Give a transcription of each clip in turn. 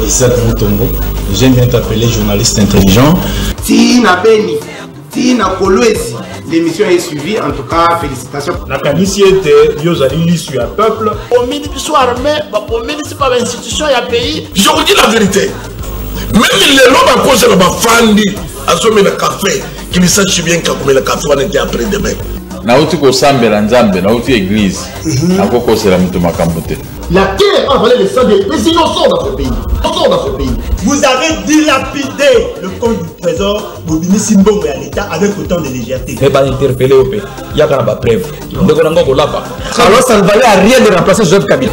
Isaac Moutombo, j'aime bien t'appeler journaliste intelligent. Tina Beni, Tina Kolwezi, l'émission est suivie, en tout cas, félicitations. La qualité était, Yozali, sur un peuple. Au ministre soit armé, au ministre pas l'institution, il y a pays. Je vous dis la vérité. Même les lois à cause de la fandi, à ce moment le café, qui ne sache bien que le café on était après demain. Nauti ko sambe la nzambe, nauti église. Akoko c'est la mutuma kambote. La terre a valé le sang des présidents dans ce pays. Vous avez dilapidé le compte du trésor Bobini Simbongo et à l'État avec autant de légèreté. Et pas interpeller au pays. Il y a quand même preuve. Alors ça ne valait à rien de remplacer Joseph Kabila.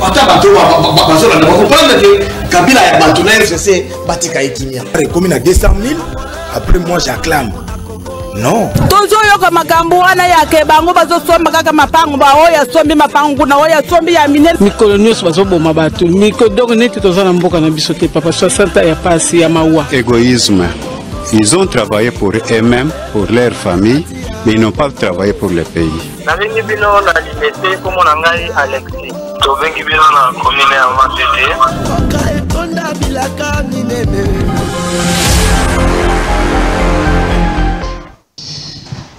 Kabila est bâtonnier, c'est Batika Etimia. Comme il a 200 000, après moi j'acclame. Non. Tozo yoka makambo wana yake bango bazosomba kaka mapango ba oya sombi mapango na oya sombi ya minene mikolo nyonso bazoboma bato miko donc neti toza na mboka na biso te papa 60 ya pasi ya mawa. Égoïsme. Ils ont travaillé pour eux-mêmes, pour leur famille, mais ils n'ont pas travaillé pour le pays. Nalingi bino na liberté comme on ngai Alexis. Tobengi bino na commune ya Matete.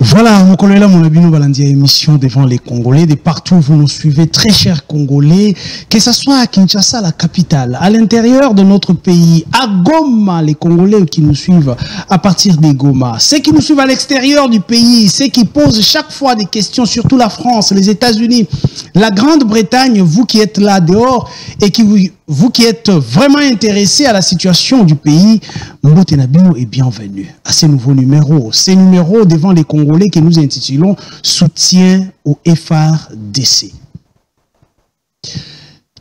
Voilà, mon collègue là, mon ami, nous allons dire émission devant les Congolais, de partout où vous nous suivez, très chers Congolais, que ce soit à Kinshasa, la capitale, à l'intérieur de notre pays, à Goma, les Congolais qui nous suivent à partir des Goma, ceux qui nous suivent à l'extérieur du pays, ceux qui posent chaque fois des questions, surtout la France, les États-Unis, la Grande-Bretagne, vous qui êtes là dehors et qui vous qui êtes vraiment intéressés à la situation du pays, Mbote Nabino est bienvenue à ces nouveaux numéros. Ces numéros devant les Congolais que nous intitulons Soutien au FARDC.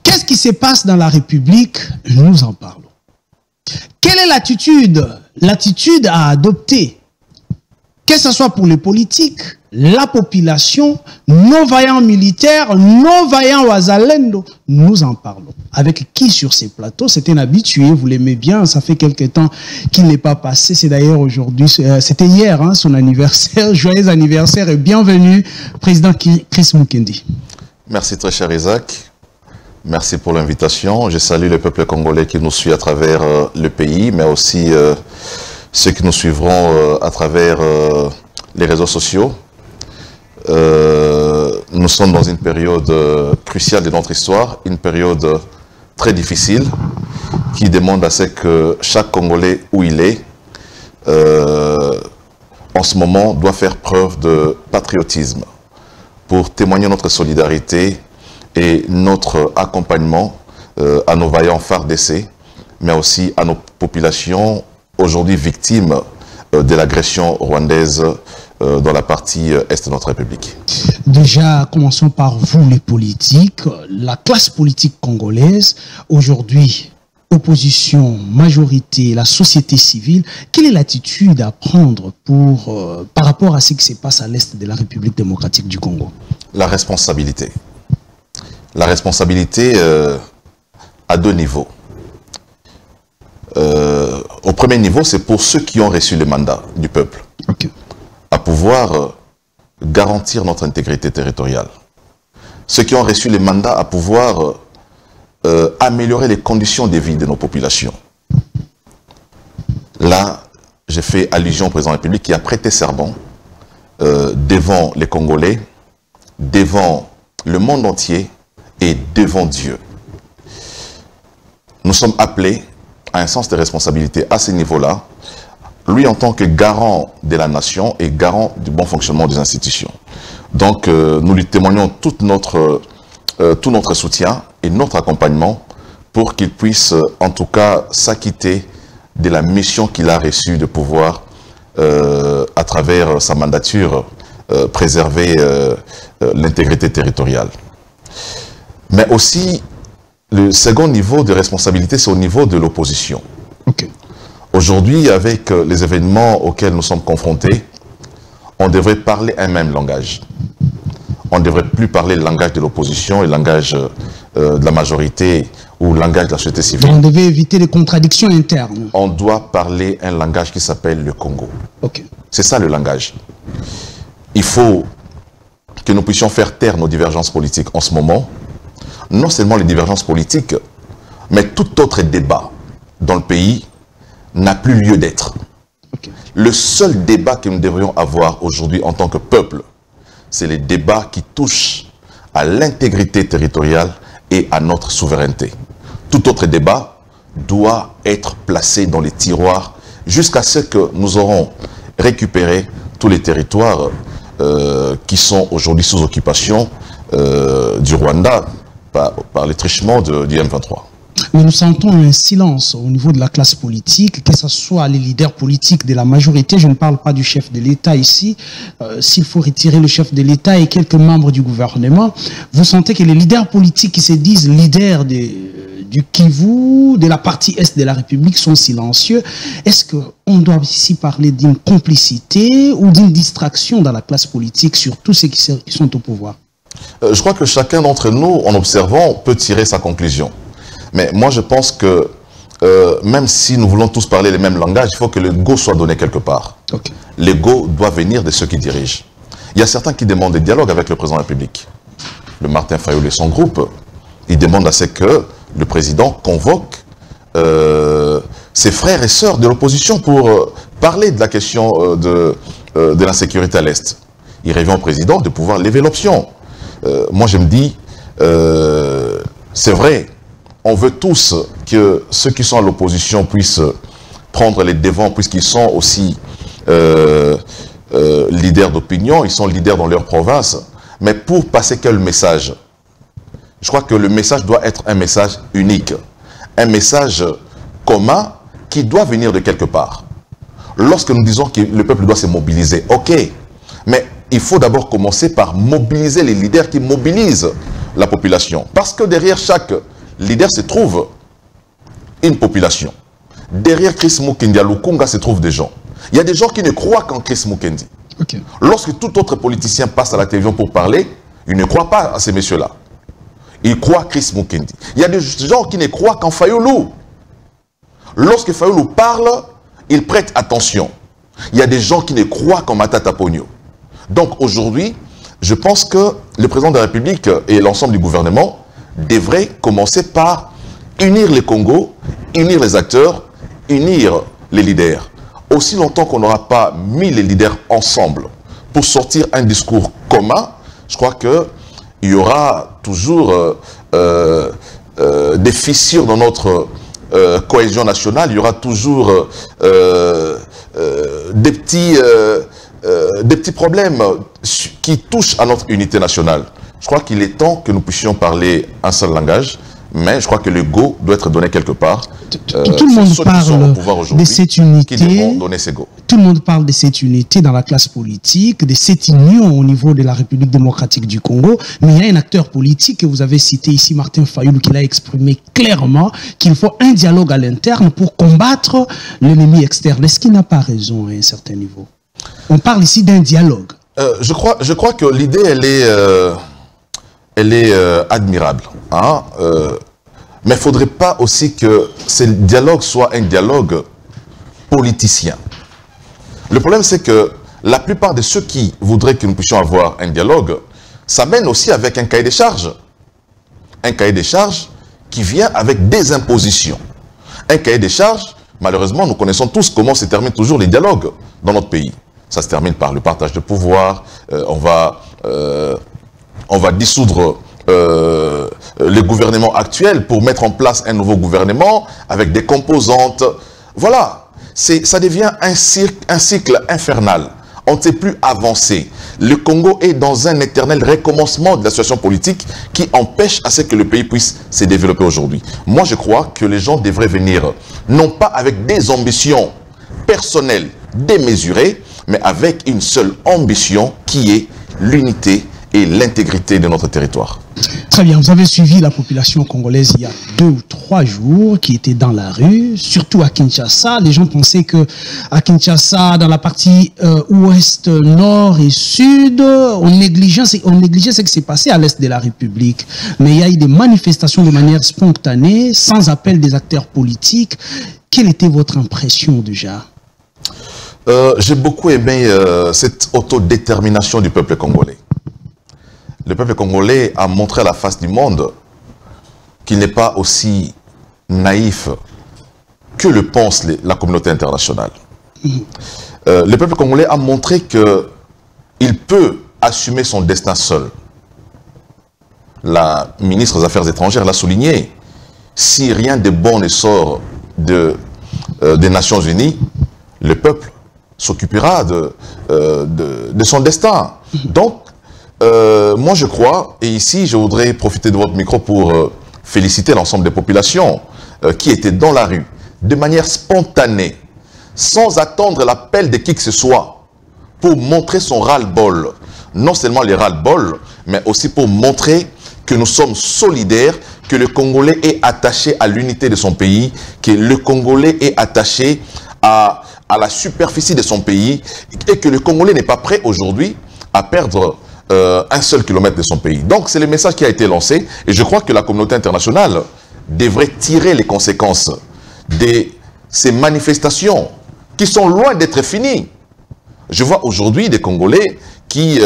Qu'est-ce qui se passe dans la République? Nous en parlons. Quelle est l'attitude à adopter? Que ce soit pour les politiques, la population, nos vaillants militaires, nos vaillants wazalendo, nous en parlons. Avec qui sur ces plateaux? C'est un habitué, vous l'aimez bien, ça fait quelques temps qu'il n'est pas passé. C'est d'ailleurs aujourd'hui, c'était hier, hein, son anniversaire. Joyeux anniversaire et bienvenue, président Chris Mukendi. Merci très cher Isaac. Merci pour l'invitation. Je salue le peuple congolais qui nous suit à travers le pays, mais aussi ceux qui nous suivront à travers les réseaux sociaux. Nous sommes dans une période cruciale de notre histoire, une période très difficile qui demande à ce que chaque Congolais où il est en ce moment doit faire preuve de patriotisme pour témoigner notre solidarité et notre accompagnement à nos vaillants FARDC, mais aussi à nos populations aujourd'hui victimes de l'agression rwandaise dans la partie est de notre République. Déjà, commençons par vous les politiques, la classe politique congolaise, aujourd'hui, opposition, majorité, la société civile. Quelle est l'attitude à prendre par rapport à ce qui se passe à l'est de la République démocratique du Congo? La responsabilité. La responsabilité à deux niveaux. Au premier niveau, c'est pour ceux qui ont reçu le mandat du peuple. Okay. À pouvoir garantir notre intégrité territoriale. Ceux qui ont reçu les mandats à pouvoir améliorer les conditions de vie de nos populations. Là, j'ai fait allusion au président de la République qui a prêté serment devant les Congolais, devant le monde entier et devant Dieu. Nous sommes appelés à un sens de responsabilité à ce niveau-là, lui en tant que garant de la nation et garant du bon fonctionnement des institutions. Donc nous lui témoignons tout notre soutien et notre accompagnement pour qu'il puisse en tout cas s'acquitter de la mission qu'il a reçue de pouvoir à travers sa mandature préserver l'intégrité territoriale. Mais aussi le second niveau de responsabilité, c'est au niveau de l'opposition. Okay. Aujourd'hui, avec les événements auxquels nous sommes confrontés, on devrait parler un même langage. On ne devrait plus parler le langage de l'opposition et le langage de la majorité ou le langage de la société civile. On devait éviter les contradictions internes. On doit parler un langage qui s'appelle le Congo. Okay. C'est ça le langage. Il faut que nous puissions faire taire nos divergences politiques en ce moment. Non seulement les divergences politiques, Mais tout autre débat dans le pays n'a plus lieu d'être. Le seul débat que nous devrions avoir aujourd'hui en tant que peuple, c'est les débats qui touchent à l'intégrité territoriale et à notre souveraineté. Tout autre débat doit être placé dans les tiroirs jusqu'à ce que nous aurons récupéré tous les territoires qui sont aujourd'hui sous occupation du Rwanda par les trichements du M23. Mais nous sentons un silence au niveau de la classe politique, que ce soit les leaders politiques de la majorité, je ne parle pas du chef de l'État ici, s'il faut retirer le chef de l'État et quelques membres du gouvernement, vous sentez que les leaders politiques qui se disent leaders du Kivu, de la partie Est de la République sont silencieux. Est-ce qu'on doit ici parler d'une complicité ou d'une distraction dans la classe politique sur tous ceux qui sont au pouvoir? Je crois que chacun d'entre nous, en observant, peut tirer sa conclusion. Mais moi, je pense que même si nous voulons tous parler les mêmes langages, il faut que le go soit donné quelque part. Le go doit venir de ceux qui dirigent. Il y a certains qui demandent des dialogues avec le président de la République. Le Martin Fayoulou et son groupe, ils demandent à ce que le président convoque ses frères et sœurs de l'opposition pour parler de la question de l'insécurité à l'Est. Il revient au président de pouvoir lever l'option. Moi, je me dis, c'est vrai, on veut tous que ceux qui sont à l'opposition puissent prendre les devants, puisqu'ils sont aussi leaders d'opinion, ils sont leaders dans leur province. Mais pour passer quel message? Je crois que le message doit être un message unique, un message commun qui doit venir de quelque part. Lorsque nous disons que le peuple doit se mobiliser, ok, mais il faut d'abord commencer par mobiliser les leaders qui mobilisent la population. Parce que derrière chaque leader se trouve une population. Derrière Chris Mukendi à Lukunga se trouvent des gens. Il y a des gens qui ne croient qu'en Chris Mukendi. Lorsque tout autre politicien passe à la télévision pour parler, ils ne croient pas à ces messieurs-là. Ils croient Chris Mukendi. Il y a des gens qui ne croient qu'en Fayoulou. Lorsque Fayoulou parle, ils prêtent attention. Il y a des gens qui ne croient qu'en Matata Pogno. Donc aujourd'hui, je pense que le président de la République et l'ensemble du gouvernement devraient commencer par unir les Congos, unir les acteurs, unir les leaders. Aussi longtemps qu'on n'aura pas mis les leaders ensemble pour sortir un discours commun, je crois qu'il y aura toujours des fissures dans notre cohésion nationale, il y aura toujours des petits problèmes qui touchent à notre unité nationale. Je crois qu'il est temps que nous puissions parler un seul langage, mais je crois que le go doit être donné quelque part. Tout le monde parle de cette unité. Tout le monde parle de cette unité dans la classe politique, de cette union au niveau de la République démocratique du Congo. Mais il y a un acteur politique que vous avez cité ici, Martin Fayoulou, qui l'a exprimé clairement qu'il faut un dialogue à l'interne pour combattre l'ennemi externe. Est-ce qu'il n'a pas raison à un certain niveau? On parle ici d'un dialogue. Je crois que l'idée, elle est admirable. Hein? Mais il ne faudrait pas aussi que ce dialogue soit un dialogue politicien. Le problème, c'est que la plupart de ceux qui voudraient que nous puissions avoir un dialogue, ça mène aussi avec un cahier des charges. Un cahier des charges qui vient avec des impositions. Un cahier des charges, malheureusement, nous connaissons tous comment se terminent toujours les dialogues dans notre pays. Ça se termine par le partage de pouvoir, on va dissoudre le gouvernement actuel pour mettre en place un nouveau gouvernement avec des composantes. Voilà, ça devient un cycle infernal. On ne sait plus avancer. Le Congo est dans un éternel recommencement de la situation politique qui empêche à ce que le pays puisse se développer aujourd'hui. Moi, je crois que les gens devraient venir, non pas avec des ambitions personnelles démesurées, mais avec une seule ambition qui est l'unité et l'intégrité de notre territoire. Très bien, vous avez suivi la population congolaise il y a 2 ou 3 jours qui était dans la rue, surtout à Kinshasa. Les gens pensaient que à Kinshasa, dans la partie ouest, nord et sud, on négligeait ce qui s'est passé à l'est de la République. Mais il y a eu des manifestations de manière spontanée, sans appel des acteurs politiques. Quelle était votre impression déjà? J'ai beaucoup aimé cette autodétermination du peuple congolais. Le peuple congolais a montré à la face du monde qu'il n'est pas aussi naïf que le pense la communauté internationale. Le peuple congolais a montré qu'il peut assumer son destin seul. La ministre des Affaires étrangères l'a souligné. Si rien de bon ne sort des Nations Unies, le peuple s'occupera de son destin. Donc, moi je crois, et ici je voudrais profiter de votre micro pour féliciter l'ensemble des populations qui étaient dans la rue, de manière spontanée, sans attendre l'appel de qui que ce soit, pour montrer son ras-le-bol. Non seulement les ras-le-bol, mais aussi pour montrer que nous sommes solidaires, que le Congolais est attaché à l'unité de son pays, que le Congolais est attaché à la superficie de son pays, et que le Congolais n'est pas prêt aujourd'hui à perdre un seul kilomètre de son pays. Donc c'est le message qui a été lancé, et je crois que la communauté internationale devrait tirer les conséquences de ces manifestations qui sont loin d'être finies. Je vois aujourd'hui des Congolais qui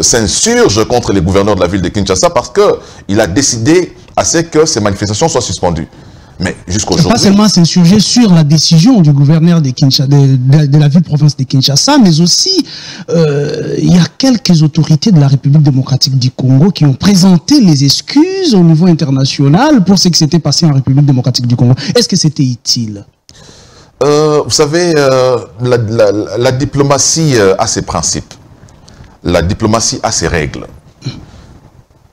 s'insurgent contre les gouverneurs de la ville de Kinshasa parce qu'il a décidé à ce que ces manifestations soient suspendues. Mais jusqu'aujourd'hui... Pas seulement s'insurger sur la décision du gouverneur de, de la ville-province de Kinshasa, mais aussi il y a quelques autorités de la République démocratique du Congo qui ont présenté les excuses au niveau international pour ce qui s'était passé en République démocratique du Congo. Est-ce que c'était utile? Vous savez, la diplomatie a ses principes. La diplomatie a ses règles.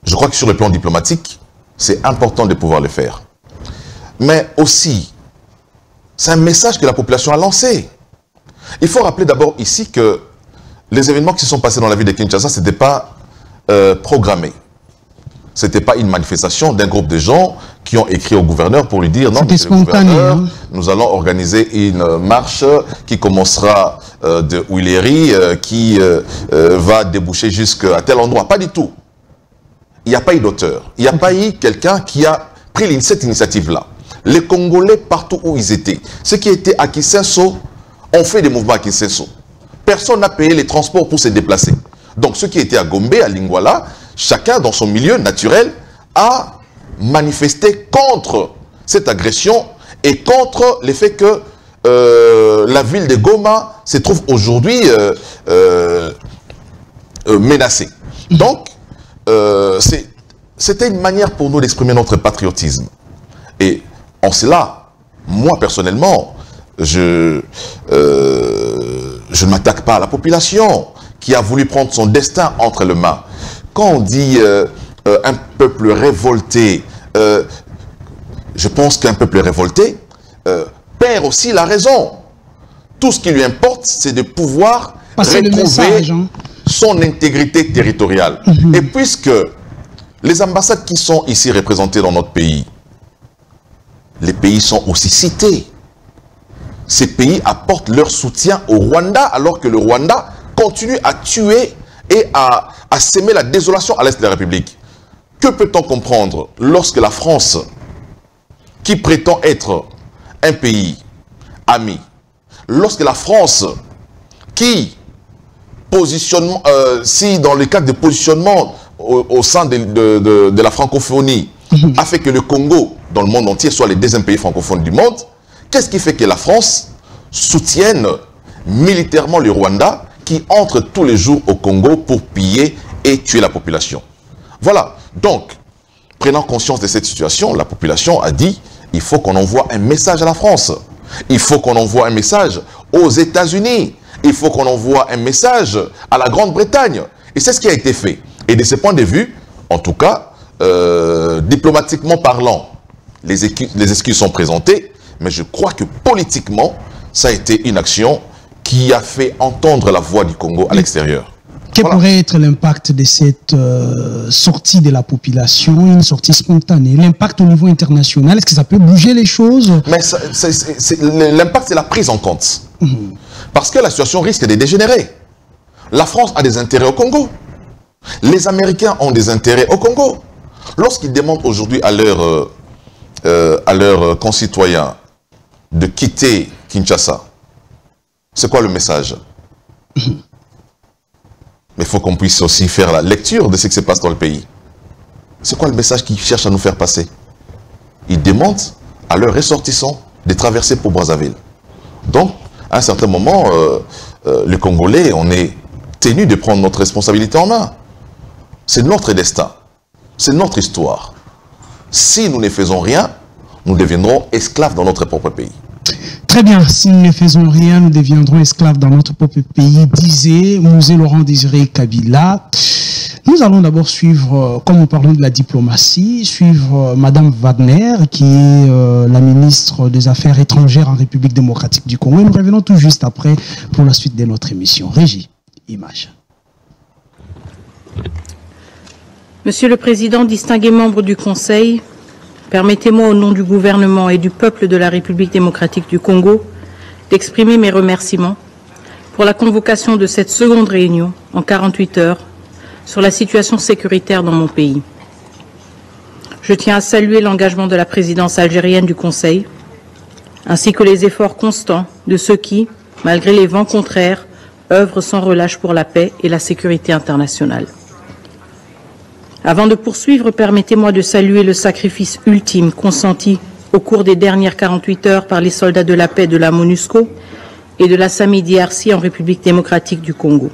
Je crois que sur le plan diplomatique, c'est important de pouvoir le faire. Mais aussi, c'est un message que la population a lancé. Il faut rappeler d'abord ici que les événements qui se sont passés dans la ville de Kinshasa, ce n'était pas programmé. Ce n'était pas une manifestation d'un groupe de gens qui ont écrit au gouverneur pour lui dire « Non, monsieur le gouverneur, nous allons organiser une marche qui commencera de Huiléry, qui va déboucher jusqu'à tel endroit. » Pas du tout. Il n'y a pas eu d'auteur. Il n'y a pas eu quelqu'un qui a pris cette initiative-là. Les Congolais, partout où ils étaient, ceux qui étaient à Kinshasa, ont fait des mouvements à Kinshasa. Personne n'a payé les transports pour se déplacer. Donc ceux qui étaient à Gombe, à Lingwala, chacun dans son milieu naturel a manifesté contre cette agression et contre le fait que la ville de Goma se trouve aujourd'hui menacée. Donc, c'était une manière pour nous d'exprimer notre patriotisme. Et en cela, moi personnellement, je ne m'attaque pas à la population qui a voulu prendre son destin entre les mains. Quand on dit un peuple révolté, je pense qu'un peuple révolté perd aussi la raison. Tout ce qui lui importe, c'est de pouvoir retrouver son intégrité territoriale. Et puisque les ambassades qui sont ici représentées dans notre pays, les pays sont aussi cités. Ces pays apportent leur soutien au Rwanda alors que le Rwanda continue à tuer et à s'aimer la désolation à l'est de la République. Que peut-on comprendre lorsque la France, qui prétend être un pays ami, lorsque la France, qui positionnement, si dans le cadre de positionnement au sein de la francophonie, a fait que le Congo, dans le monde entier, soit le deuxième pays francophone du monde, qu'est-ce qui fait que la France soutienne militairement le Rwanda qui entre tous les jours au Congo pour piller et tuer la population? Voilà. Donc, prenant conscience de cette situation, la population a dit il faut qu'on envoie un message à la France. Il faut qu'on envoie un message aux États-Unis. Il faut qu'on envoie un message à la Grande-Bretagne. Et c'est ce qui a été fait. Et de ce point de vue, en tout cas, diplomatiquement parlant, les excuses sont présentées, mais je crois que politiquement, ça a été une action qui a fait entendre la voix du Congo à l'extérieur. Quel pourrait être l'impact de cette sortie de la population, une sortie spontanée? L'impact au niveau international, est-ce que ça peut bouger les choses? Mais l'impact, c'est la prise en compte. Parce que la situation risque de dégénérer. La France a des intérêts au Congo. Les Américains ont des intérêts au Congo. Lorsqu'ils demandent aujourd'hui à leurs concitoyens de quitter Kinshasa, c'est quoi le message? Mais il faut qu'on puisse aussi faire la lecture de ce qui se passe dans le pays. C'est quoi le message qu'ils cherchent à nous faire passer? Ils demandent à leurs ressortissants de traverser pour Brazzaville. Donc, à un certain moment, les Congolais, on est tenus de prendre notre responsabilité en main. C'est notre destin, c'est notre histoire. Si nous ne faisons rien, nous deviendrons esclaves dans notre propre pays. Très bien, si nous ne faisons rien, nous deviendrons esclaves dans notre propre pays, disait Musée Laurent Désiré Kabila. Nous allons d'abord suivre, comme nous parlons de la diplomatie, suivre Madame Wagner, qui est la ministre des Affaires étrangères en République démocratique du Congo. Et nous revenons tout juste après pour la suite de notre émission. Régie, image. Monsieur le Président, distingués membres du Conseil, permettez-moi au nom du gouvernement et du peuple de la République démocratique du Congo d'exprimer mes remerciements pour la convocation de cette seconde réunion en 48 heures sur la situation sécuritaire dans mon pays. Je tiens à saluer l'engagement de la présidence algérienne du Conseil, ainsi que les efforts constants de ceux qui, malgré les vents contraires, œuvrent sans relâche pour la paix et la sécurité internationale. Avant de poursuivre, permettez-moi de saluer le sacrifice ultime consenti au cours des dernières 48 heures par les soldats de la paix de la MONUSCO et de la SAMI-DRC en République démocratique du Congo.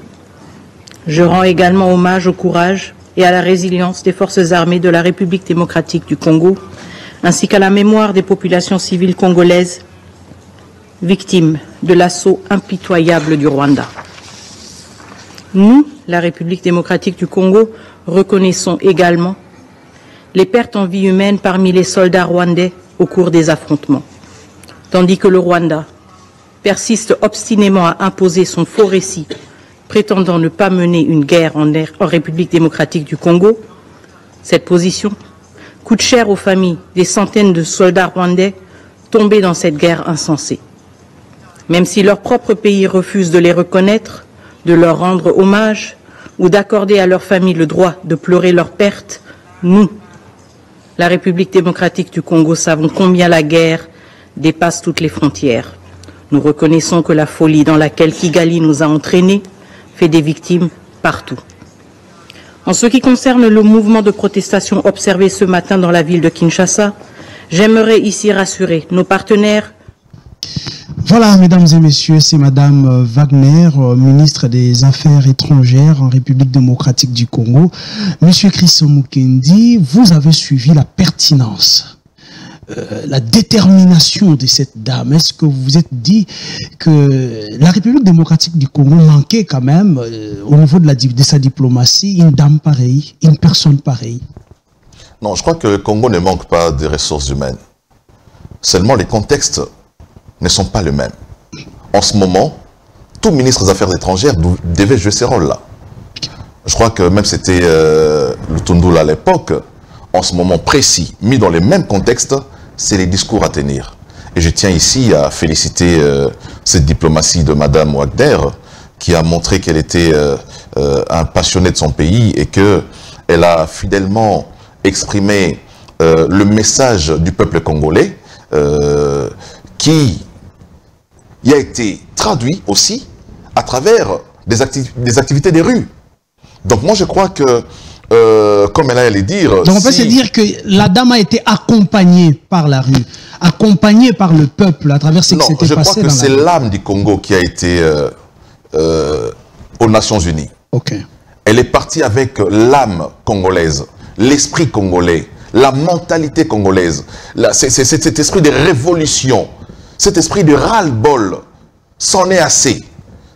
Je rends également hommage au courage et à la résilience des forces armées de la République démocratique du Congo, ainsi qu'à la mémoire des populations civiles congolaises victimes de l'assaut impitoyable du Rwanda. Nous, la République démocratique du Congo, reconnaissons également les pertes en vie humaine parmi les soldats rwandais au cours des affrontements, tandis que le Rwanda persiste obstinément à imposer son faux récit prétendant ne pas mener une guerre en République démocratique du Congo. Cette position coûte cher aux familles des centaines de soldats rwandais tombés dans cette guerre insensée. Même si leur propre pays refuse de les reconnaître, de leur rendre hommage ou d'accorder à leurs familles le droit de pleurer leurs pertes, nous, la République démocratique du Congo, savons combien la guerre dépasse toutes les frontières. Nous reconnaissons que la folie dans laquelle Kigali nous a entraînés fait des victimes partout. En ce qui concerne le mouvement de protestation observé ce matin dans la ville de Kinshasa, j'aimerais ici rassurer nos partenaires. Voilà, mesdames et messieurs, c'est Madame Wagner, ministre des Affaires étrangères en République démocratique du Congo. Monsieur Chris Mukendi, vous avez suivi la pertinence, la détermination de cette dame. Est-ce que vous vous êtes dit que la République démocratique du Congo manquait quand même, au niveau de sa diplomatie, une dame pareille, une personne pareille? Non, je crois que le Congo ne manque pas de ressources humaines. Seulement les contextes ne sont pas les mêmes. En ce moment, tout ministre des Affaires étrangères devait jouer ce rôle-là. Je crois que même c'était Lutundula à l'époque, en ce moment précis, mis dans les mêmes contextes, c'est les discours à tenir. Et je tiens ici à féliciter cette diplomatie de Madame Wagner, qui a montré qu'elle était un passionné de son pays et qu'elle a fidèlement exprimé le message du peuple congolais qui a été traduit aussi à travers des activités des rues. Donc moi je crois que, comme elle allait dire... Donc on peut se dire que la dame a été accompagnée par la rue, accompagnée par le peuple à travers ce qui s'était passé. Non, je crois que c'est l'âme du Congo qui a été aux Nations Unies. Okay. Elle est partie avec l'âme congolaise, l'esprit congolais, la mentalité congolaise, cet esprit de révolution, cet esprit de ras-le-bol. C'en est assez.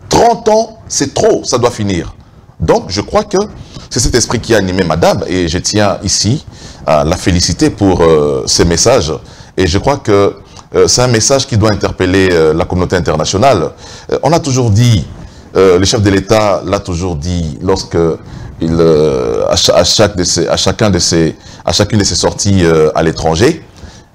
30 ans, c'est trop, ça doit finir. Donc, je crois que c'est cet esprit qui a animé Madame, et je tiens ici à la féliciter pour ces messages. Et je crois que c'est un message qui doit interpeller la communauté internationale. On a toujours dit, le chef de l'État l'a toujours dit, lorsque à chacune de ses sorties à l'étranger,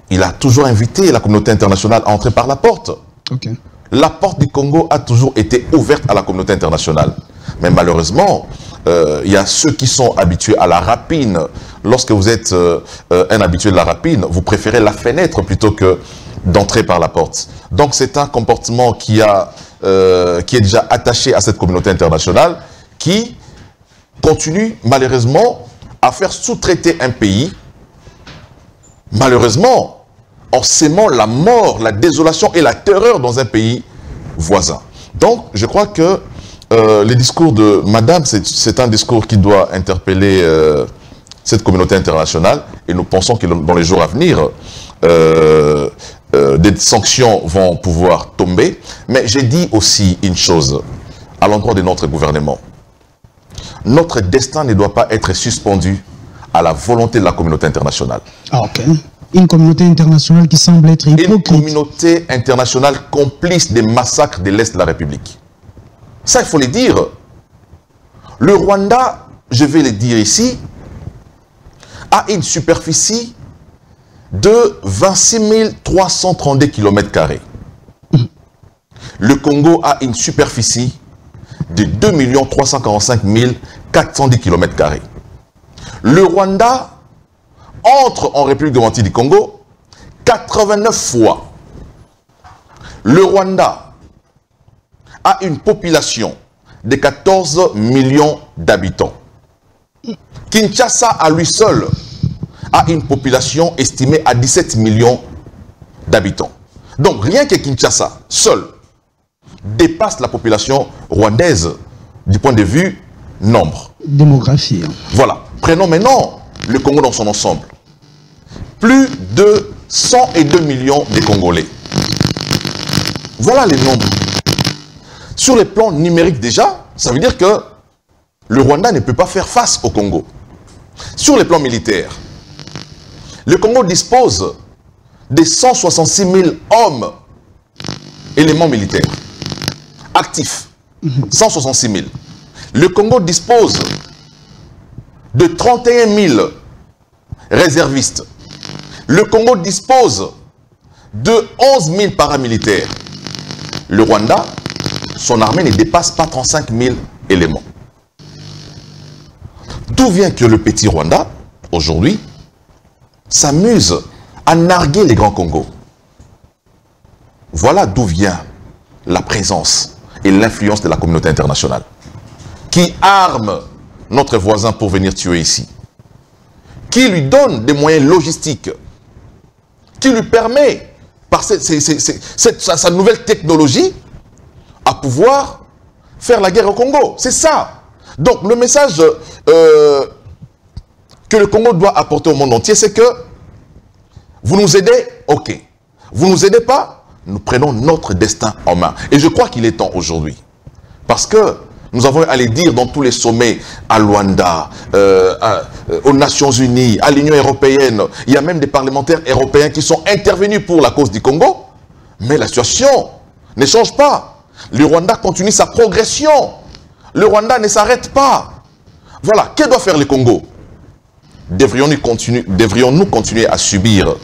il a toujours invité la communauté internationale à entrer par la porte. Okay. La porte du Congo a toujours été ouverte à la communauté internationale. Mais malheureusement, il y a ceux qui sont habitués à la rapine. Lorsque vous êtes un habitué de la rapine, vous préférez la fenêtre plutôt que d'entrer par la porte. Donc c'est un comportement qui est déjà attaché à cette communauté internationale, qui continue malheureusement à faire sous-traiter un pays, malheureusement, en sémant la mort, la désolation et la terreur dans un pays voisin. Donc, je crois que le discours de Madame, c'est un discours qui doit interpeller cette communauté internationale, et nous pensons que dans les jours à venir, des sanctions vont pouvoir tomber. Mais j'ai dit aussi une chose à l'endroit de notre gouvernement. Notre destin ne doit pas être suspendu à la volonté de la communauté internationale. Ah, ok. Une communauté internationale qui semble être hypocrite. Une communauté internationale complice des massacres de l'Est de la République. Ça, il faut le dire. Le Rwanda, je vais le dire ici, a une superficie de 26 332 km². Le Congo a une superficie de 2 345 410 km². Le Rwanda entre en République démocratique du Congo 89 fois. Le Rwanda a une population de 14 millions d'habitants. Kinshasa, à lui seul, a une population estimée à 17 millions d'habitants. Donc, rien que Kinshasa, seul, dépasse la population rwandaise du point de vue nombre. Démographie. Voilà. Prenons maintenant le Congo dans son ensemble. Plus de 102 millions de Congolais. Voilà les nombres. Sur le plan numérique déjà, ça veut dire que le Rwanda ne peut pas faire face au Congo. Sur le plan militaire, le Congo dispose de 166 000 hommes, éléments militaires, actifs. 166 000. Le Congo dispose de 31 000 réservistes. Le Congo dispose de 11 000 paramilitaires. Le Rwanda, son armée ne dépasse pas 35 000 éléments. D'où vient que le petit Rwanda, aujourd'hui, s'amuse à narguer les grands Congos? Voilà d'où vient la présence et l'influence de la communauté internationale, qui arme notre voisin pour venir tuer ici, qui lui donne des moyens logistiques, qui lui permet, par sa nouvelle technologie, à pouvoir faire la guerre au Congo. C'est ça. Donc le message que le Congo doit apporter au monde entier, c'est que vous nous aidez, ok. Vous ne nous aidez pas, nous prenons notre destin en main. Et je crois qu'il est temps aujourd'hui. Parce que nous avons à les dire dans tous les sommets, à Luanda, aux Nations Unies, à l'Union Européenne. Il y a même des parlementaires européens qui sont intervenus pour la cause du Congo. Mais la situation ne change pas. Le Rwanda continue sa progression. Le Rwanda ne s'arrête pas. Voilà. Que doit faire le Congo? Devrions-nous continuer à subir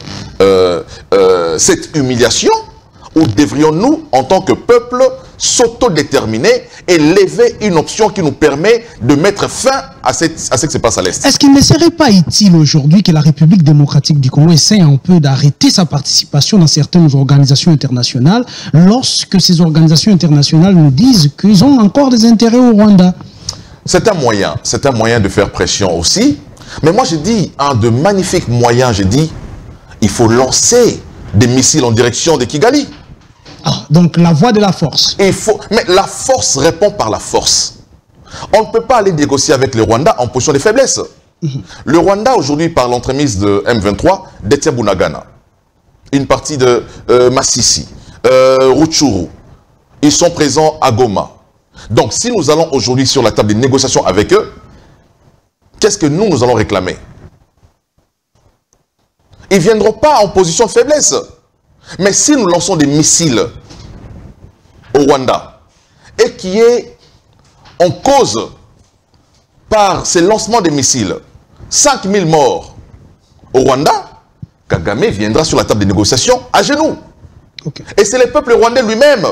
cette humiliation, ou devrions-nous, en tant que peuple, s'autodéterminer et lever une option qui nous permet de mettre fin à ce qui se passe à l'Est? Est-ce qu'il ne serait pas utile aujourd'hui que la République démocratique du Congo essaie un peu d'arrêter sa participation dans certaines organisations internationales lorsque ces organisations internationales nous disent qu'ils ont encore des intérêts au Rwanda? C'est un moyen de faire pression aussi. Mais moi, j'ai dit, un de magnifiques moyens, j'ai dit, il faut lancer des missiles en direction de Kigali. Ah, donc la voie de la force. Mais la force répond par la force. On ne peut pas aller négocier avec le Rwanda en position de faiblesse. Le Rwanda, aujourd'hui, par l'entremise de M23, détient Bunagana. Une partie de Massissi, Rutshuru. Ils sont présents à Goma. Donc, si nous allons aujourd'hui sur la table des négociations avec eux, qu'est-ce que nous allons réclamer? Ils ne viendront pas en position de faiblesse. Mais si nous lançons des missiles au Rwanda et qui est en cause par ces lancements de missiles 5000 morts au Rwanda, Kagame viendra sur la table des négociations à genoux. Et c'est le peuple rwandais lui-même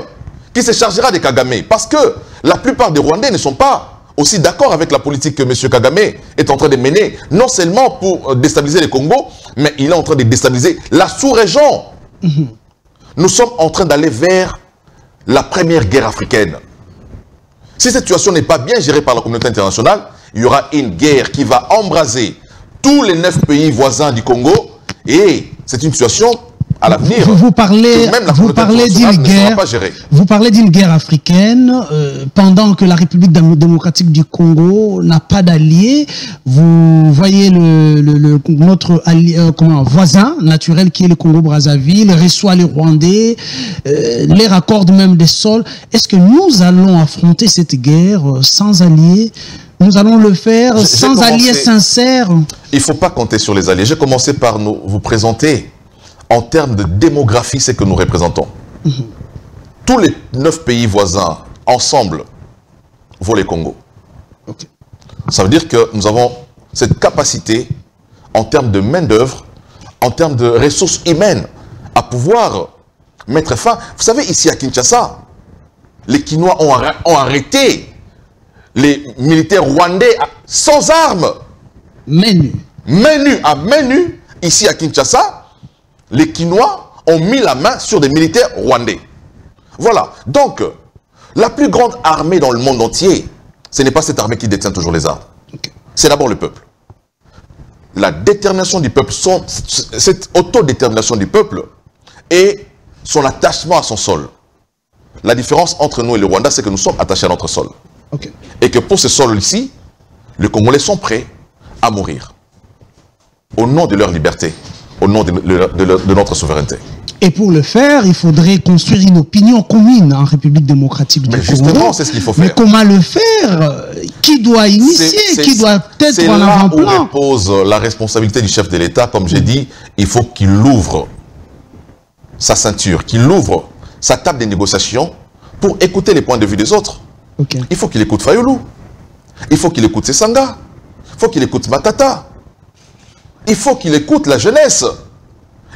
qui se chargera de Kagame. Parce que la plupart des Rwandais ne sont pas aussi d'accord avec la politique que M. Kagame est en train de mener, non seulement pour déstabiliser le Congo, mais il est en train de déstabiliser la sous-région. Nous sommes en train d'aller vers la première guerre africaine. Si cette situation n'est pas bien gérée par la communauté internationale, il y aura une guerre qui va embraser tous les 9 pays voisins du Congo, et c'est une situation à l'avenir, vous parlez d'une guerre. Vous parlez d'une guerre africaine pendant que la République démocratique du Congo n'a pas d'alliés. Vous voyez notre voisin naturel qui est le Congo-Brazzaville reçoit les Rwandais, les raccorde même des sols. Est-ce que nous allons affronter cette guerre sans alliés? Nous allons le faire sans alliés sincères? Il ne faut pas compter sur les alliés. J'ai commencé par vous présenter en termes de démographie ce que nous représentons. Tous les 9 pays voisins ensemble vaut les Congo. Ça veut dire que nous avons cette capacité en termes de main-d'œuvre, en termes de ressources humaines, à pouvoir mettre fin. Vous savez, ici à Kinshasa, les Kinois ont arrêté les militaires rwandais sans armes. Main nue, à main nue, ici à Kinshasa, les Kinois ont mis la main sur des militaires rwandais. Voilà. Donc, la plus grande armée dans le monde entier, ce n'est pas cette armée qui détient toujours les armes. C'est d'abord le peuple. La détermination du peuple, cette autodétermination du peuple et son attachement à son sol. La différence entre nous et le Rwanda, c'est que nous sommes attachés à notre sol. Et que pour ce sol ici, les Congolais sont prêts à mourir. Au nom de leur liberté, au nom de notre souveraineté. Et pour le faire, il faudrait construire une opinion commune en République démocratique du Congo. Justement, c'est ce qu'il faut faire. Mais comment le faire? Qui doit initier? Qui doit être en avant-plan? C'est là où repose la responsabilité du chef de l'État. Comme j'ai dit, il faut qu'il ouvre sa ceinture, qu'il ouvre sa table de négociation pour écouter les points de vue des autres. Il faut qu'il écoute Fayoulou. Il faut qu'il écoute Sessanga. Il faut qu'il écoute Matata. Il faut qu'il écoute la jeunesse.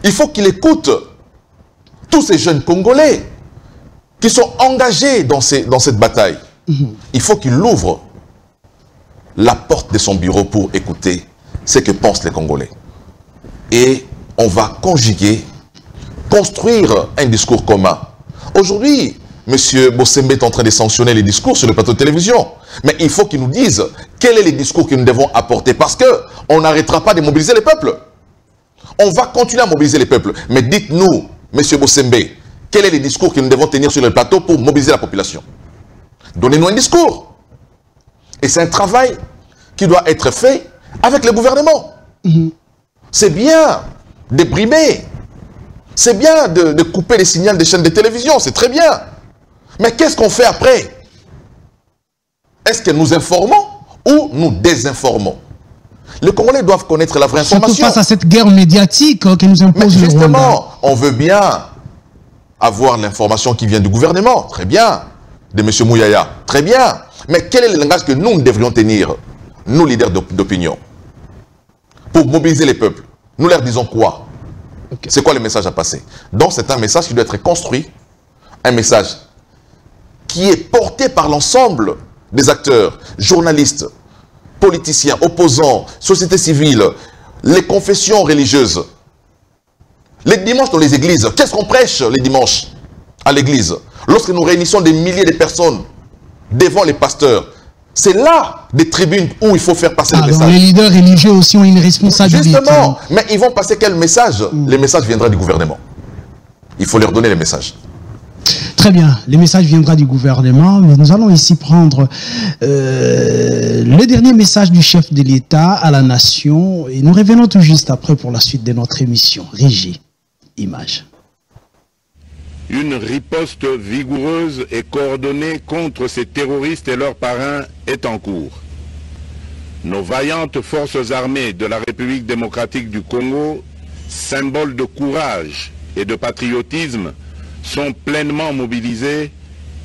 Il faut qu'il écoute tous ces jeunes Congolais qui sont engagés dans cette bataille. Il faut qu'il ouvre la porte de son bureau pour écouter ce que pensent les Congolais. Et on va conjuguer, construire un discours commun. Aujourd'hui, M. Bossembe est en train de sanctionner les discours sur le plateau de télévision. Mais il faut qu'il nous dise quel est le discours que nous devons apporter. Parce qu'on n'arrêtera pas de mobiliser les peuples. On va continuer à mobiliser les peuples. Mais dites-nous, M. Bossembe, quel est le discours que nous devons tenir sur le plateau pour mobiliser la population? Donnez-nous un discours. Et c'est un travail qui doit être fait avec le gouvernement. C'est bien de brimer. C'est bien de couper les signaux des chaînes de télévision. C'est très bien. Mais qu'est-ce qu'on fait après? Est-ce que nous informons ou nous désinformons? Les Congolais doivent connaître la vraie information. Surtout face à cette guerre médiatique que nous impose le Rwanda. Justement, on veut bien avoir l'information qui vient du gouvernement. Très bien. De M. Mouyaya. Très bien. Mais quel est le langage que nous devrions tenir, nous leaders d'opinion, pour mobiliser les peuples? Nous leur disons quoi? C'est quoi le message à passer? Donc c'est un message qui doit être construit, un message qui est porté par l'ensemble des acteurs, journalistes, politiciens, opposants, société civile, les confessions religieuses. Les dimanches dans les églises, qu'est-ce qu'on prêche les dimanches à l'église? Lorsque nous réunissons des milliers de personnes devant les pasteurs, c'est là des tribunes où il faut faire passer le message. Les leaders religieux aussi ont une responsabilité. Justement, mais ils vont passer quel message? Le message viendra du gouvernement. Il faut leur donner les messages. Très bien, le message viendra du gouvernement, mais nous allons ici prendre le dernier message du chef de l'État à la nation et nous revenons tout juste après pour la suite de notre émission. Régie, image. Une riposte vigoureuse et coordonnée contre ces terroristes et leurs parrains est en cours. Nos vaillantes forces armées de la République démocratique du Congo, symboles de courage et de patriotisme, sont pleinement mobilisées,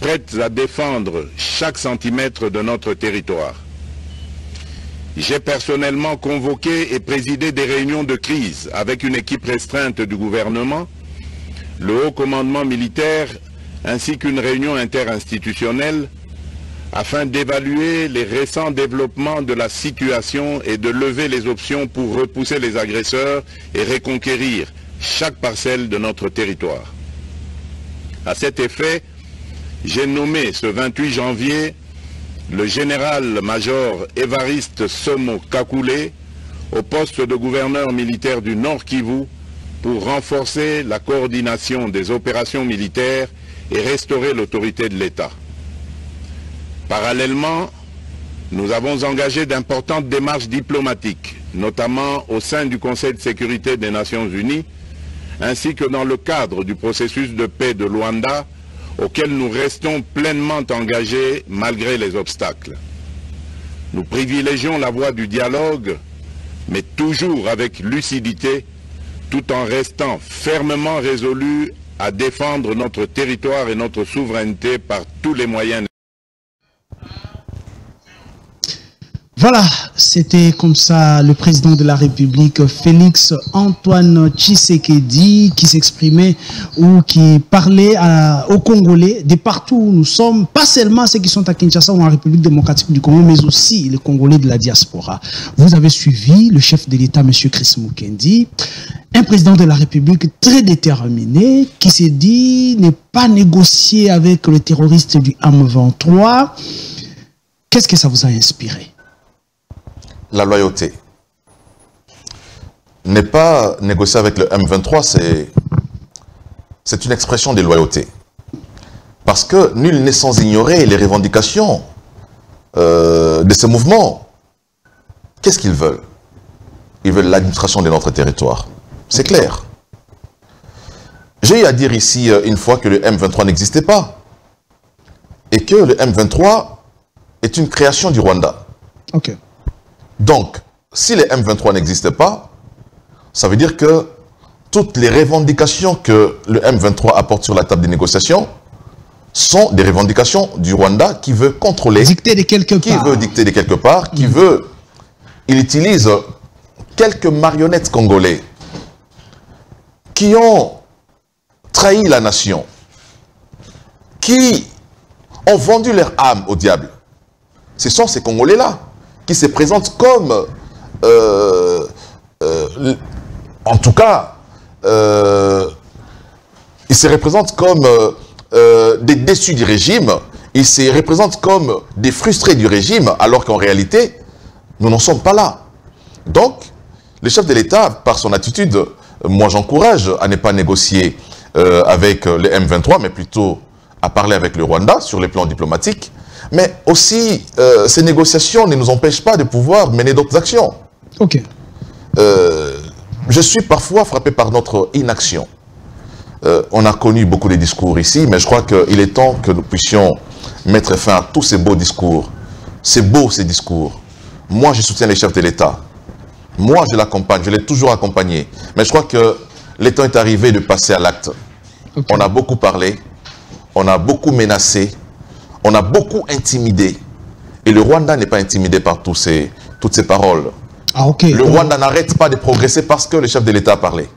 prêtes à défendre chaque centimètre de notre territoire. J'ai personnellement convoqué et présidé des réunions de crise avec une équipe restreinte du gouvernement, le haut commandement militaire ainsi qu'une réunion interinstitutionnelle afin d'évaluer les récents développements de la situation et de lever les options pour repousser les agresseurs et reconquérir chaque parcelle de notre territoire. À cet effet, j'ai nommé ce 28 janvier le général-major Évariste Somo Kakule au poste de gouverneur militaire du Nord Kivu pour renforcer la coordination des opérations militaires et restaurer l'autorité de l'État. Parallèlement, nous avons engagé d'importantes démarches diplomatiques, notamment au sein du Conseil de sécurité des Nations Unies, ainsi que dans le cadre du processus de paix de Luanda, auquel nous restons pleinement engagés malgré les obstacles. Nous privilégions la voie du dialogue, mais toujours avec lucidité, tout en restant fermement résolus à défendre notre territoire et notre souveraineté par tous les moyens. Voilà, c'était comme ça le président de la République, Félix Antoine Tshisekedi, qui s'exprimait ou qui parlait aux Congolais de partout où nous sommes, pas seulement ceux qui sont à Kinshasa ou en République démocratique du Congo, mais aussi les Congolais de la diaspora. Vous avez suivi le chef de l'État, M. Chris Mukendi, un président de la République très déterminé, qui s'est dit ne pas négocier avec les terroristes du M23. Qu'est-ce que ça vous a inspiré? La loyauté. Ne pas négocier avec le M23, c'est une expression de loyauté. Parce que nul n'est sans ignorer les revendications de ce mouvement. Qu'est-ce qu'ils veulent? Ils veulent l'administration de notre territoire. C'est clair. J'ai eu à dire ici une fois que le M23 n'existait pas. Et que le M23 est une création du Rwanda. Ok. Donc, si les M23 n'existent pas, ça veut dire que toutes les revendications que le M23 apporte sur la table des négociations sont des revendications du Rwanda qui veut contrôler, dicter de quelque part. Qui veut dicter de quelque part, qui veut... Il utilise quelques marionnettes congolais qui ont trahi la nation, qui ont vendu leur âme au diable. Ce sont ces Congolais-là qui se présentent comme, en tout cas, ils se représentent comme des déçus du régime, ils se représentent comme des frustrés du régime, alors qu'en réalité, nous n'en sommes pas là. Donc, le chef de l'État, par son attitude, moi j'encourage à ne pas négocier avec les M23, mais plutôt à parler avec le Rwanda sur les plans diplomatiques. Mais aussi, ces négociations ne nous empêchent pas de pouvoir mener d'autres actions. Ok. Je suis parfois frappé par notre inaction. On a connu beaucoup de discours ici, mais je crois qu'il est temps que nous puissions mettre fin à tous ces beaux discours. C'est beau ces discours. Moi, je soutiens les chefs de l'État. Moi, je l'accompagne, je l'ai toujours accompagné. Mais je crois que le temps est arrivé de passer à l'acte. Okay. On a beaucoup parlé, on a beaucoup menacé, on a beaucoup intimidé. Et le Rwanda n'est pas intimidé par toutes ces paroles. Ah, okay. Le Rwanda n'arrête pas de progresser parce que le chef de l'État a parlé.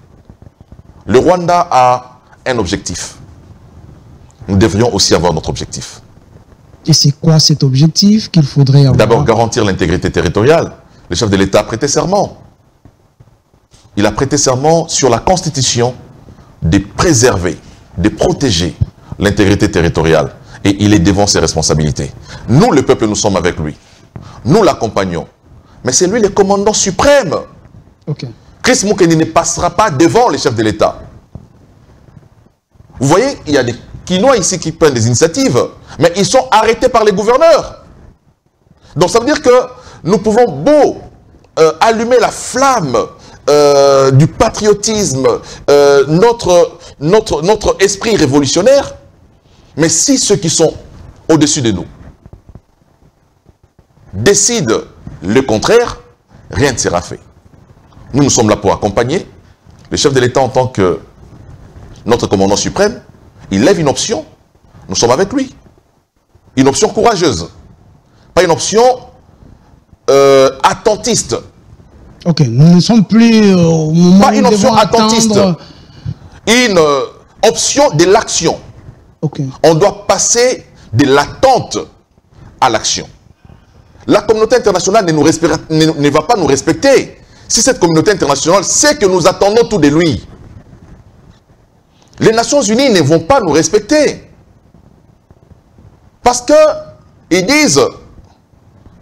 Le Rwanda a un objectif. Nous devrions aussi avoir notre objectif. Et c'est quoi cet objectif qu'il faudrait avoir? D'abord, garantir l'intégrité territoriale. Le chef de l'État a prêté serment. Il a prêté serment sur la Constitution de préserver, de protéger l'intégrité territoriale. Et il est devant ses responsabilités. Nous, le peuple, nous sommes avec lui. Nous l'accompagnons. Mais c'est lui le commandant suprême. Okay. Chris Mukendi ne passera pas devant les chefs de l'État. Vous voyez, il y a des Quinois ici qui prennent des initiatives, mais ils sont arrêtés par les gouverneurs. Donc ça veut dire que nous pouvons beau allumer la flamme du patriotisme, notre esprit révolutionnaire, mais si ceux qui sont au-dessus de nous décident le contraire, rien ne sera fait. Nous sommes là pour accompagner. Le chef de l'État en tant que notre commandant suprême, il lève une option, nous sommes avec lui. Une option courageuse, pas une option attentiste. Ok, nous ne sommes plus au moment pas une option attentiste, une option de l'action. Okay. On doit passer de l'attente à l'action. La communauté internationale ne va pas nous respecter si cette communauté internationale sait que nous attendons tout de lui. Les Nations Unies ne vont pas nous respecter. Parce que ils disent,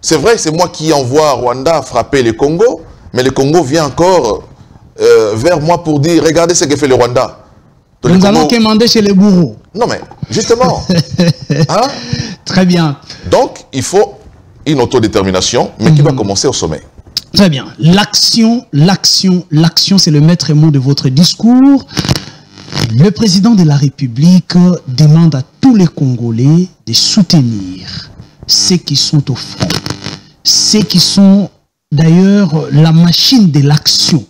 c'est vrai, c'est moi qui envoie Rwanda frapper le Congo, mais le Congo vient encore vers moi pour dire, regardez ce que fait le Rwanda. Nous allons commander chez les bourreaux. Non mais, justement. Hein? Très bien. Donc, il faut une autodétermination, mais qui doit commencer au sommet. Très bien. L'action, c'est le maître mot de votre discours. Le président de la République demande à tous les Congolais de soutenir ceux qui sont au front. Ceux qui sont d'ailleurs la machine de l'action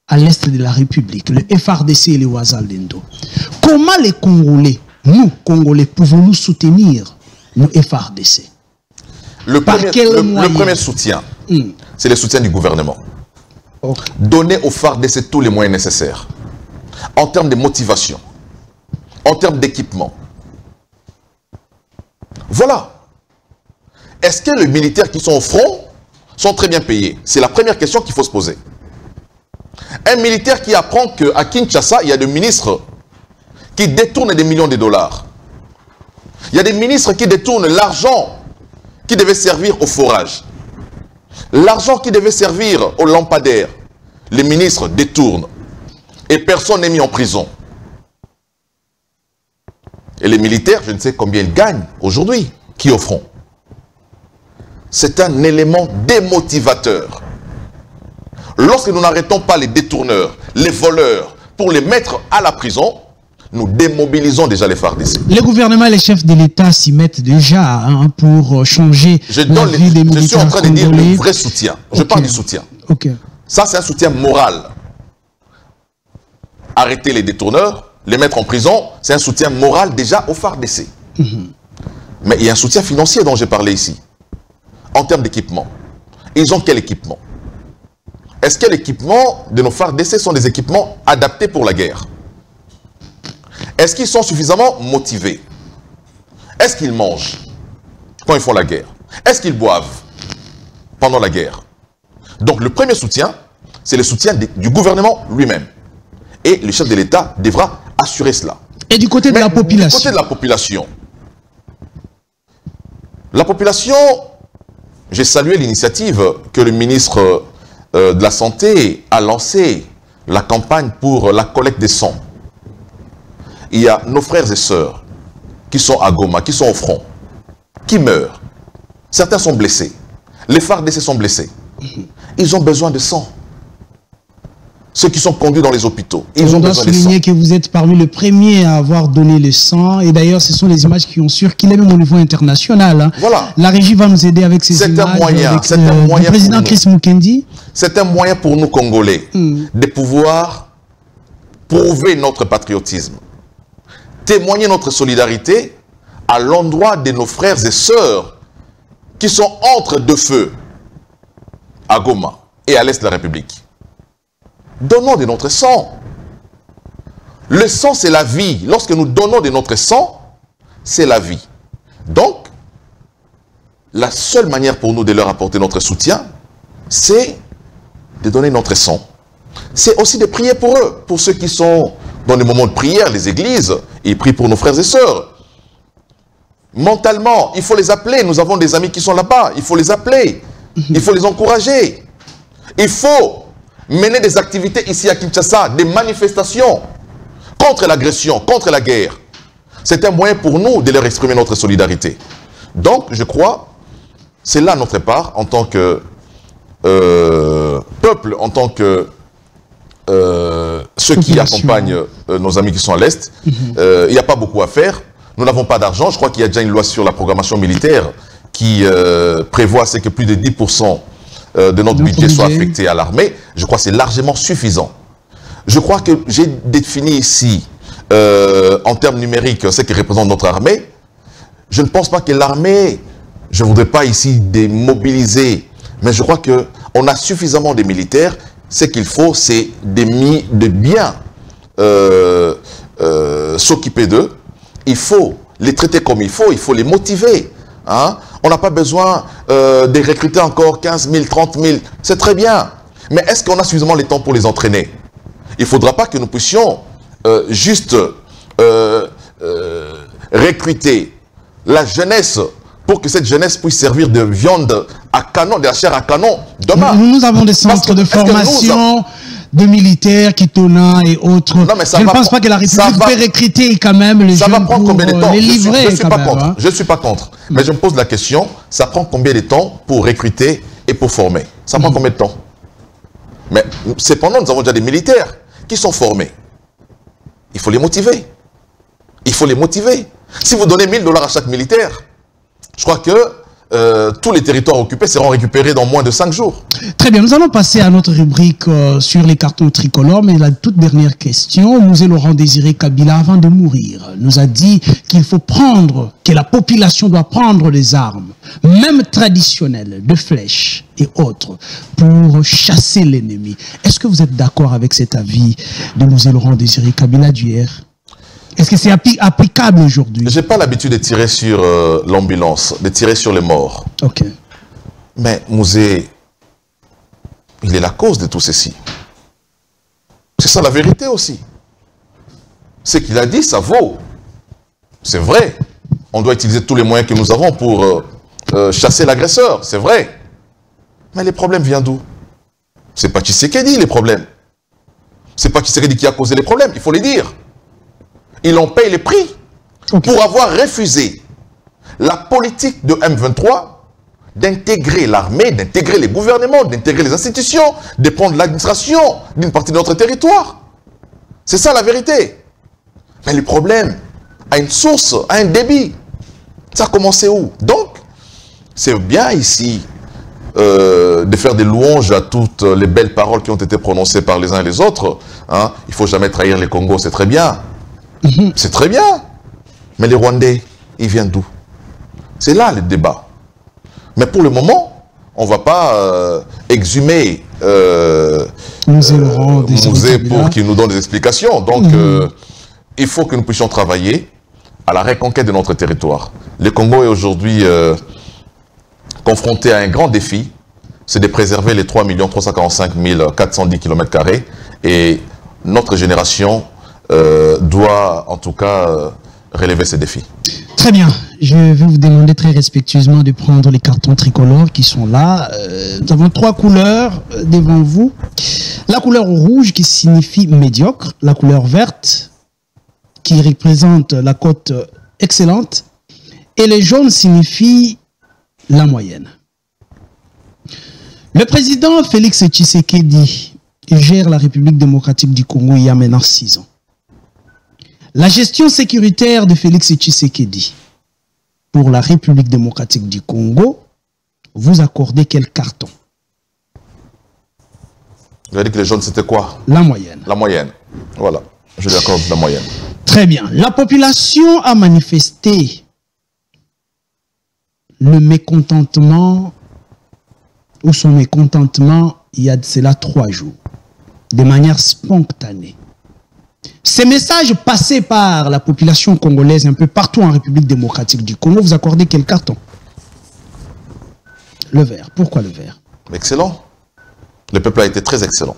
à l'est de la République, le FRDC et le Wazalendo. Comment les Congolais, nous Congolais, pouvons-nous soutenir le FRDC? Le premier soutien, c'est le soutien du gouvernement. Okay. Donner au FARDC tous les moyens nécessaires. En termes de motivation, en termes d'équipement. Voilà. Est-ce que les militaires qui sont au front sont très bien payés? C'est la première question qu'il faut se poser. Un militaire qui apprend qu'à Kinshasa, il y a des ministres qui détournent des millions de dollars. Il y a des ministres qui détournent l'argent qui devait servir au forage. L'argent qui devait servir aux lampadaires. Les ministres détournent. Et personne n'est mis en prison. Et les militaires, je ne sais combien ils gagnent aujourd'hui, qui au front. C'est un élément démotivateur. Lorsque nous n'arrêtons pas les détourneurs, les voleurs, pour les mettre à la prison, nous démobilisons déjà les FARDC. Le gouvernement et les chefs de l'État s'y mettent déjà pour changer la vie des militaires. Je suis en train de dire le vrai soutien. Je parle du soutien. Okay. Ça, c'est un soutien moral. Arrêter les détourneurs, les mettre en prison, c'est un soutien moral déjà au FARDC. Mais il y a un soutien financier dont j'ai parlé ici. En termes d'équipement. Ils ont quel équipement? Est-ce que l'équipement de nos FARDC sont des équipements adaptés pour la guerre? Est-ce qu'ils sont suffisamment motivés? Est-ce qu'ils mangent quand ils font la guerre? Est-ce qu'ils boivent pendant la guerre? Donc le premier soutien, c'est le soutien du gouvernement lui-même. Et le chef de l'État devra assurer cela. Et du côté de la population? Du côté de la population, j'ai salué l'initiative que le ministre de la Santé a lancée, la campagne pour la collecte des sangs. Il y a nos frères et sœurs qui sont à Goma, qui sont au front, qui meurent. Certains sont blessés. Les FARDC sont blessés. Ils ont besoin de sang. Ceux qui sont conduits dans les hôpitaux, ils ont besoin de sang. On doit souligner que vous êtes parmi les premiers à avoir donné le sang. Et d'ailleurs, ce sont les images qui ont circulé même au niveau international. Hein. Voilà. La régie va nous aider avec ces images. C'est un moyen du président Chris Mukendi. C'est un moyen pour nous, Congolais, de pouvoir prouver notre patriotisme. Témoigner notre solidarité à l'endroit de nos frères et sœurs qui sont entre deux feux, à Goma et à l'est de la République. Donnons de notre sang. Le sang, c'est la vie. Lorsque nous donnons de notre sang, c'est la vie. Donc, la seule manière pour nous de leur apporter notre soutien, c'est de donner notre sang. C'est aussi de prier pour eux, pour ceux qui sont dans les moments de prière, les églises, ils prient pour nos frères et sœurs. Mentalement, il faut les appeler. Nous avons des amis qui sont là-bas. Il faut les appeler. Il faut les encourager. Il faut mener des activités ici à Kinshasa, des manifestations contre l'agression, contre la guerre. C'est un moyen pour nous de leur exprimer notre solidarité. Donc, je crois, c'est là notre part en tant que peuple, en tant que ceux qui accompagnent nos amis qui sont à l'Est. Il n'y a pas beaucoup à faire. Nous n'avons pas d'argent. Je crois qu'il y a déjà une loi sur la programmation militaire qui prévoit que plus de 10% de notre budget soit affecté à l'armée. Je crois que c'est largement suffisant. Je crois que j'ai défini ici, en termes numériques, ce qui représente notre armée. Je ne pense pas que l'armée, je ne voudrais pas ici démobiliser, mais je crois qu'on a suffisamment de militaires. Ce qu'il faut, c'est de bien s'occuper d'eux. Il faut les traiter comme il faut les motiver. Hein? On n'a pas besoin de recruter encore 15 000, 30 000, c'est très bien. Mais est-ce qu'on a suffisamment le temps pour les entraîner? Il ne faudra pas que nous puissions juste recruter la jeunesse pour que cette jeunesse puisse servir de viande à canon, de la chair à canon demain. Nous avons des centres de formation, de militaires, Kitona et autres. Non, mais je ne pense pas que la République peut recruter quand même les jeunes. Ça va prendre combien de temps? Les livrer, je ne suis pas contre. Hein. Je ne suis pas contre. Mais je me pose la question, ça prend combien de temps pour recruter et pour former? Ça prend combien de temps? Mais cependant, nous avons déjà des militaires qui sont formés. Il faut les motiver. Il faut les motiver. Si vous donnez 1000 $ à chaque militaire, je crois que tous les territoires occupés seront récupérés dans moins de 5 jours. Très bien, nous allons passer à notre rubrique sur les cartons tricolores, mais la toute dernière question, Mosé Laurent Désiré Kabila, avant de mourir, nous a dit qu'il faut que la population doit prendre les armes, même traditionnelles, de flèches et autres, pour chasser l'ennemi. Est-ce que vous êtes d'accord avec cet avis de Mosé Laurent Désiré Kabila d'hier? Est-ce que c'est applicable aujourd'hui? Je n'ai pas l'habitude de tirer sur l'ambulance, de tirer sur les morts. Ok. Mais Mouzé, il est la cause de tout ceci. C'est ça la vérité aussi. Ce qu'il a dit, ça vaut. C'est vrai. On doit utiliser tous les moyens que nous avons pour chasser l'agresseur. C'est vrai. Mais les problèmes viennent d'où? C'est pas Tshisekedi les problèmes. C'est pas Tshisekedi qui a causé les problèmes, il faut les dire. Ils en payent les prix pour avoir refusé la politique de M23 d'intégrer l'armée, d'intégrer les gouvernements, d'intégrer les institutions, de prendre l'administration d'une partie de notre territoire. C'est ça la vérité. Mais le problème a une source, a un débit. Ça a commencé où? Donc, c'est bien ici de faire des louanges à toutes les belles paroles qui ont été prononcées par les uns et les autres. Hein. Il ne faut jamais trahir les Congos, c'est très bien. C'est très bien. Mais les Rwandais, ils viennent d'où? C'est là le débat. Mais pour le moment, on ne va pas exhumer Mouzé pour qu'il nous donne des explications. Donc, il faut que nous puissions travailler à la reconquête de notre territoire. Le Congo est aujourd'hui confronté à un grand défi, c'est de préserver les 3 345 410 km². Et notre génération doit en tout cas relever ces défis. Très bien. Je vais vous demander très respectueusement de prendre les cartons tricolores qui sont là. Nous avons 3 couleurs devant vous. La couleur rouge qui signifie médiocre. La couleur verte qui représente la cote excellente. Et le jaune signifie la moyenne. Le président Félix Tshisekedi gère la République démocratique du Congo il y a maintenant 6 ans. La gestion sécuritaire de Félix Tshisekedi pour la République démocratique du Congo, vous accordez quel carton? Vous avez dit que les jaunes, c'était quoi? La moyenne. La moyenne. Voilà. Je lui accorde la moyenne. Très bien. La population a manifesté le mécontentement ou son mécontentement il y a de cela 3 jours, de manière spontanée. Ces messages passés par la population congolaise un peu partout en République démocratique du Congo, vous accordez quel carton? Le vert. Pourquoi le vert? Excellent. Le peuple a été très excellent.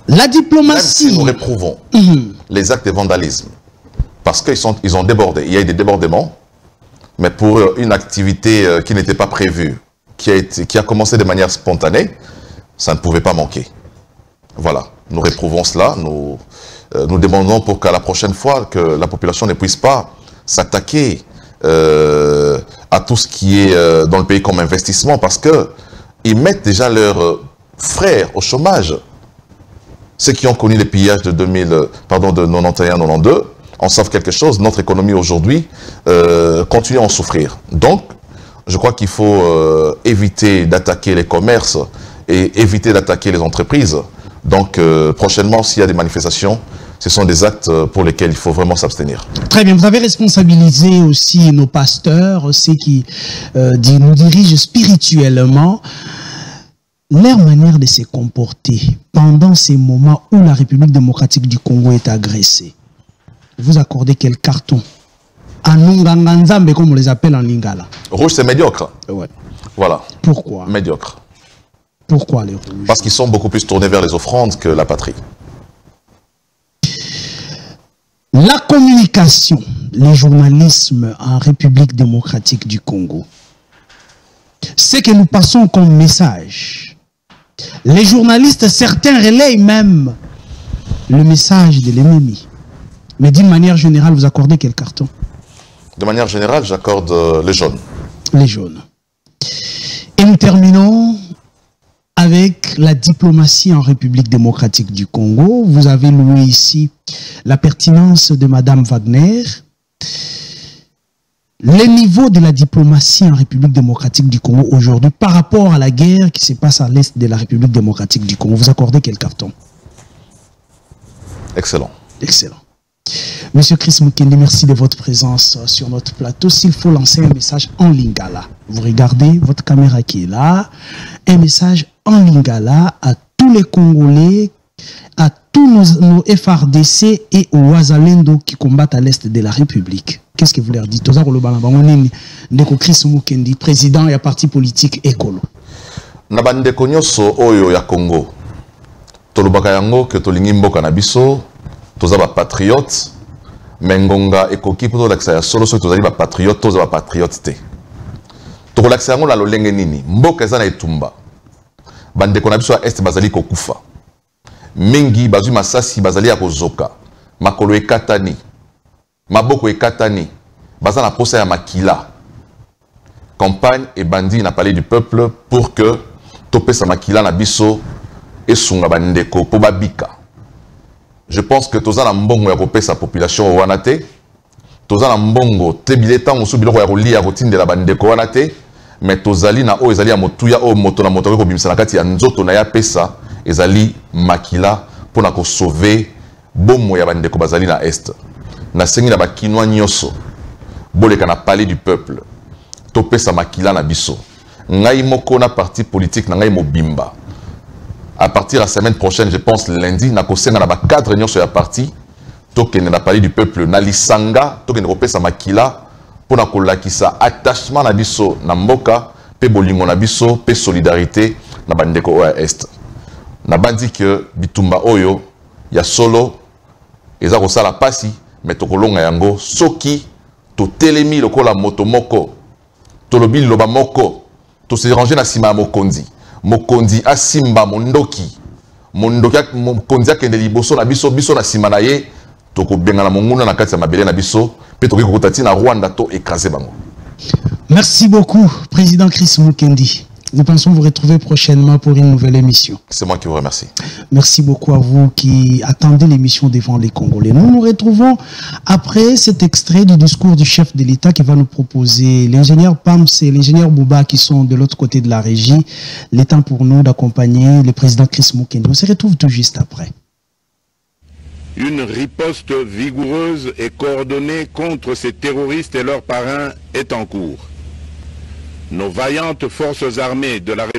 La diplomatie... Même si nous réprouvons les actes de vandalisme, parce qu'ils ont débordé. Il y a eu des débordements, mais pour une activité qui n'était pas prévue, qui a commencé de manière spontanée, ça ne pouvait pas manquer. Voilà. Nous réprouvons cela, nous demandons pour qu'à la prochaine fois, que la population ne puisse pas s'attaquer à tout ce qui est dans le pays comme investissement, parce qu'ils mettent déjà leurs frères au chômage. Ceux qui ont connu les pillages de 91-92 en savent quelque chose. Notre économie aujourd'hui continue à en souffrir. Donc, je crois qu'il faut éviter d'attaquer les commerces et éviter d'attaquer les entreprises. Donc, prochainement, s'il y a des manifestations, ce sont des actes pour lesquels il faut vraiment s'abstenir. Très bien. Vous avez responsabilisé aussi nos pasteurs, ceux qui nous dirigent spirituellement. Leur manière de se comporter pendant ces moments où la République démocratique du Congo est agressée. Vous accordez quel carton? Anunganganzambe, comme on les appelle en lingala. Rouge, c'est médiocre. Ouais. Voilà. Pourquoi? Médiocre. Pourquoi les rouges? Parce qu'ils sont beaucoup plus tournés vers les offrandes que la patrie. La communication, le journalisme en République démocratique du Congo, ce que nous passons comme message Les journalistes, certains relayent même le message de l'ennemi. Mais d'une manière générale, vous accordez quel carton? De manière générale, j'accorde les jaunes. Les jaunes. Et nous terminons avec la diplomatie en République démocratique du Congo. Vous avez loué ici la pertinence de Madame Wagner. Le niveau de la diplomatie en République démocratique du Congo aujourd'hui par rapport à la guerre qui se passe à l'est de la République démocratique du Congo, vous accordez quel carton? Excellent. Excellent. Monsieur Chris Mukendi, merci de votre présence sur notre plateau. S'il faut lancer un message en lingala, vous regardez votre caméra qui est là, un message en lingala à tous les Congolais, à tous nos FRDC et aux Wazalendo qui combattent à l'est de la République. Qu'est-ce que vous leur dites? Ndeko Chris Mukendi, président et parti politique écolo. Nabandeko nyoso oyo ya Congo. Tolobaka yango ke tolingi mboka na biso, toza ba patriote, mengonga ekoki poto lakisa ya solo so tozali ba patriote, toza ba patriote te. Tokolakisa yango na lolenge nini? Mboka eza na etumba. Bandeko na biso ya est bazali kokufa. Mingi bazwi masasi bazali ya kozoka. Makolo ekatani. Maboko ekatani. Baza na posa ya makila. Campagne et bandit na palais du peuple pour que topesa makila na biso esunga bandeko po babika. Je pense que toza na mbongo ya kopesa population wana te. Toza na mbongo te bileta musu biloko ya kolia kotindela bandeko wana te. Mais tozali na o ezali ya motuya o moto na moto ko bimisa na kati ya nzoto na ya pesa ezali makila pona ko sauver bomo ya bandeko bazali na est. Na sengi na bakinwa nyoso boleka na palais du peuple. Topesa makila na biso. Ngai moko na parti politique na ngai mobimba. À partir de la semaine prochaine, je pense lundi, na kosenga na ba 4 réunions sur la partie. Tokene na palais du peuple na lisanga, tokene kopesa makila pona kolakisa attachement na biso na mboka, pe bolingo na biso, pe solidarité na bandeko o est. Na bandi que bitumba oyo ya solo eza ko sala pasi mais tokolonga yango soki to telemi lokola moto moko tolobi loba moko to se ranger na sima mokonzi mokonzi asimba mondoki mokonzi akende liboso na biso biso na sima na ye tokobenga na monguna na kati ya mabele na biso pe tokoki kokota na Rwanda to écraser bango. Merci beaucoup président Chris Mukendi. Nous pensons vous retrouver prochainement pour une nouvelle émission. C'est moi qui vous remercie. Merci beaucoup à vous qui attendez l'émission Devant les Congolais. Nous nous retrouvons après cet extrait du discours du chef de l'État qui va nous proposer l'ingénieur Pams et l'ingénieur Bouba qui sont de l'autre côté de la régie. Le temps pour nous d'accompagner le président Chris Mukendi. On se retrouve tout juste après. Une riposte vigoureuse et coordonnée contre ces terroristes et leurs parrains est en cours. Nos vaillantes forces armées de la République